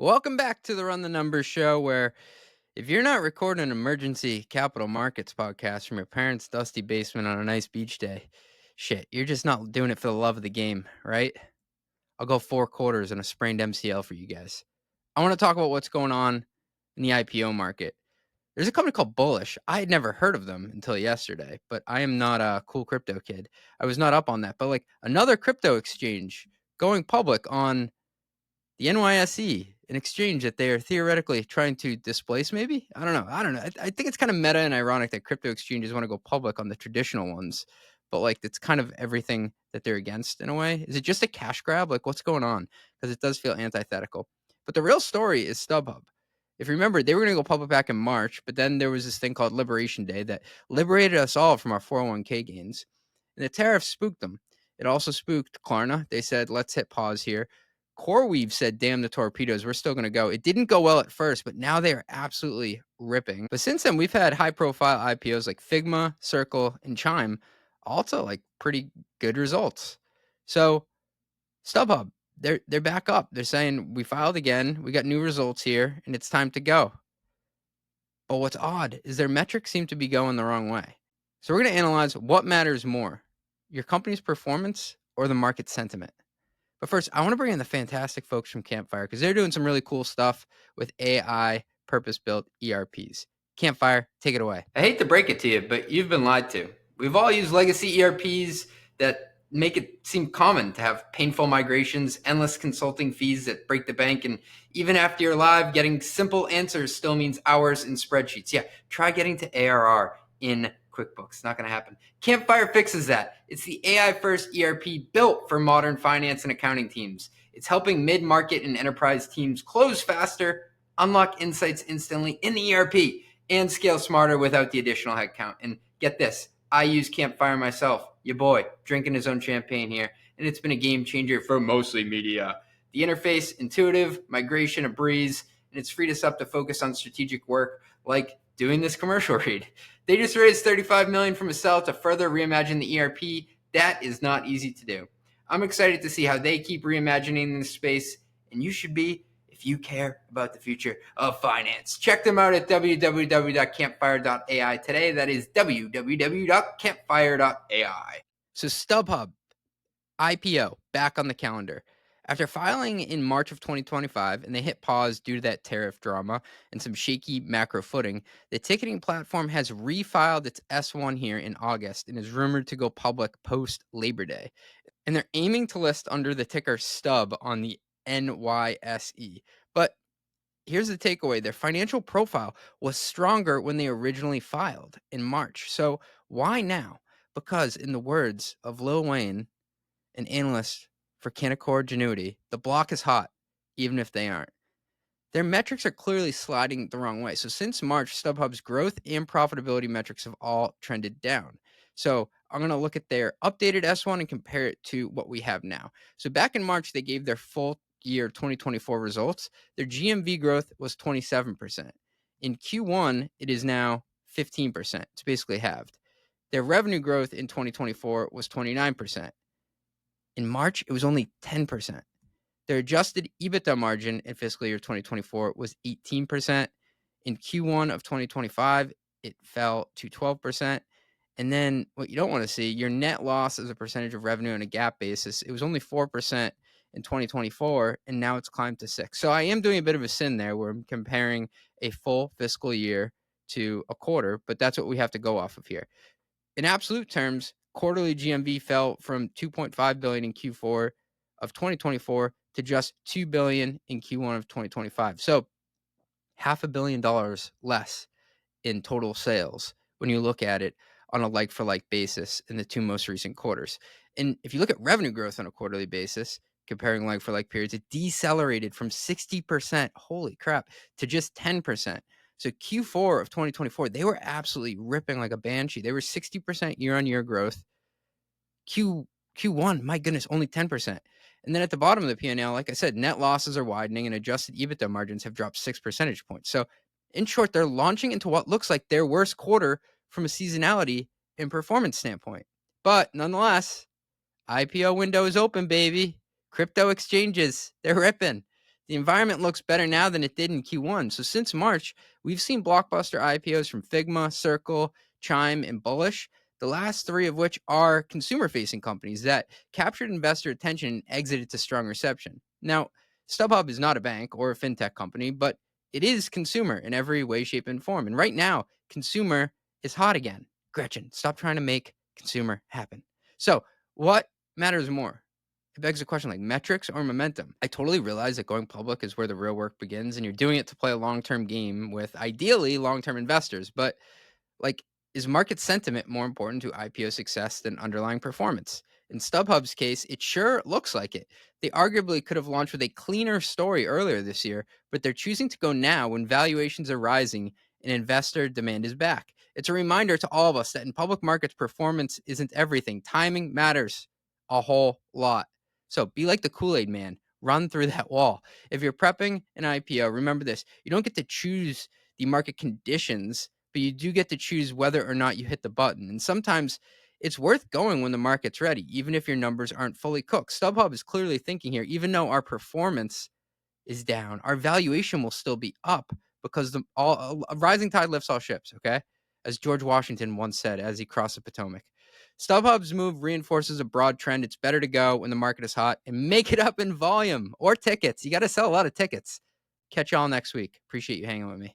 Welcome back to the Run the Numbers show, where if you're not recording an emergency capital markets podcast from your parents' dusty basement on a nice beach day, shit, you're just not doing it for the love of the game, right? I'll go 4 quarters and a sprained MCL for you guys. I want to talk about what's going on in the IPO market. There's a company called Bullish. I had never heard of them until yesterday, but I am not a cool crypto kid. I was not up on that. But like another crypto exchange going public on the NYSE, an exchange that they are theoretically trying to displace, maybe? I don't know. I think it's kind of meta and ironic that crypto exchanges want to go public on the traditional ones, but like it's kind of everything that they're against in a way. Is it just a cash grab? Like what's going on? Because it does feel antithetical. But the real story is Stubhub. If you remember, they were going to go public back in March, but then there was this thing called Liberation Day that liberated us all from our 401k gains. And the tariffs spooked them. It also spooked Klarna. They said, let's hit pause here. CoreWeave said, damn the torpedoes, we're still going to go. It didn't go well at first, but now they are absolutely ripping. But since then, we've had high profile IPOs like Figma, Circle, and Chime, also like pretty good results. So StubHub, they're back up. They're saying we filed again, we got new results here, and it's time to go. But what's odd is their metrics seem to be going the wrong way. So we're going to analyze what matters more, your company's performance or the market sentiment. But first, I want to bring in the fantastic folks from Campfire because they're doing some really cool stuff with AI purpose-built ERPs. Campfire, take it away. I hate to break it to you, but you've been lied to. We've all used legacy ERPs that make it seem common to have painful migrations, endless consulting fees that break the bank, and even after you're live, getting simple answers still means hours in spreadsheets. Yeah, try getting to ARR in QuickBooks. Not going to happen. Campfire fixes that. It's the AI-first ERP built for modern finance and accounting teams. It's helping mid-market and enterprise teams close faster, unlock insights instantly in the ERP, and scale smarter without the additional headcount. And get this, I use Campfire myself. Your boy, drinking his own champagne here. And it's been a game changer for mostly media. The interface, intuitive, migration, a breeze, and it's freed us up to focus on strategic work like doing this commercial read. They just raised $35 million from a sell to further reimagine the ERP. That is not easy to do. I'm excited to see how they keep reimagining this space, and you should be if you care about the future of finance. Check them out at www.campfire.ai today. That is www.campfire.ai. So StubHub IPO back on the calendar. After filing in March of 2025 and they hit pause due to that tariff drama and some shaky macro footing, the ticketing platform has refiled its S1 here in August and is rumored to go public post Labor Day. And they're aiming to list under the ticker STUB on the NYSE. But here's the takeaway. Their financial profile was stronger when they originally filed in March. So why now? Because in the words of Lil Wayne, an analyst for Canaccord Genuity, the block is hot, even if they aren't. Their metrics are clearly sliding the wrong way. So since March, StubHub's growth and profitability metrics have all trended down. So I'm going to look at their updated S1 and compare it to what we have now. So back in March, they gave their full year 2024 results. Their GMV growth was 27%. In Q1, it is now 15%. It's basically halved. Their revenue growth in 2024 was 29%. In March, it was only 10%. Their adjusted EBITDA margin in fiscal year 2024 was 18%. In Q1 of 2025, it fell to 12%. And then what you don't want to see, your net loss as a percentage of revenue on a GAAP basis, it was only 4% in 2024, and now it's climbed to 6%. So I am doing a bit of a sin there where I'm comparing a full fiscal year to a quarter, but that's what we have to go off of here. In absolute terms, quarterly GMV fell from 2.5 billion in Q4 of 2024 to just 2 billion in Q1 of 2025. So $500 million less in total sales when you look at it on a like-for-like basis in the two most recent quarters. And if you look at revenue growth on a quarterly basis, comparing like-for-like periods, it decelerated from 60%, holy crap, to just 10%. So Q4 of 2024, they were absolutely ripping like a banshee. They were 60% year-on-year growth. Q1, my goodness, only 10%. And then at the bottom of the P&L, like I said, net losses are widening and adjusted EBITDA margins have dropped 6 percentage points. So in short, they're launching into what looks like their worst quarter from a seasonality and performance standpoint. But nonetheless, IPO window is open, baby. Crypto exchanges, they're ripping. The environment looks better now than it did in Q1. So since March, we've seen blockbuster IPOs from Figma, Circle, Chime, and Bullish, the last three of which are consumer facing companies that captured investor attention and exited to strong reception. Now, StubHub is not a bank or a fintech company, but it is consumer in every way, shape, and form. And right now, consumer is hot again. Gretchen, stop trying to make consumer happen. So, what matters more? It begs a question like metrics or momentum. I totally realize that going public is where the real work begins, and you're doing it to play a long term game with ideally long term investors. But like, is market sentiment more important to IPO success than underlying performance? In StubHub's case, it sure looks like it. They arguably could have launched with a cleaner story earlier this year, but they're choosing to go now when valuations are rising and investor demand is back. It's a reminder to all of us that in public markets, performance isn't everything. Timing matters a whole lot. So be like the Kool Aid man, run through that wall. If you're prepping an IPO, remember this: you don't get to choose the market conditions, but you do get to choose whether or not you hit the button. And sometimes it's worth going when the market's ready, even if your numbers aren't fully cooked. StubHub is clearly thinking here, even though our performance is down, our valuation will still be up because a rising tide lifts all ships, okay? As George Washington once said as he crossed the Potomac. StubHub's move reinforces a broad trend. It's better to go when the market is hot and make it up in volume or tickets. You got to sell a lot of tickets. Catch y'all next week. Appreciate you hanging with me.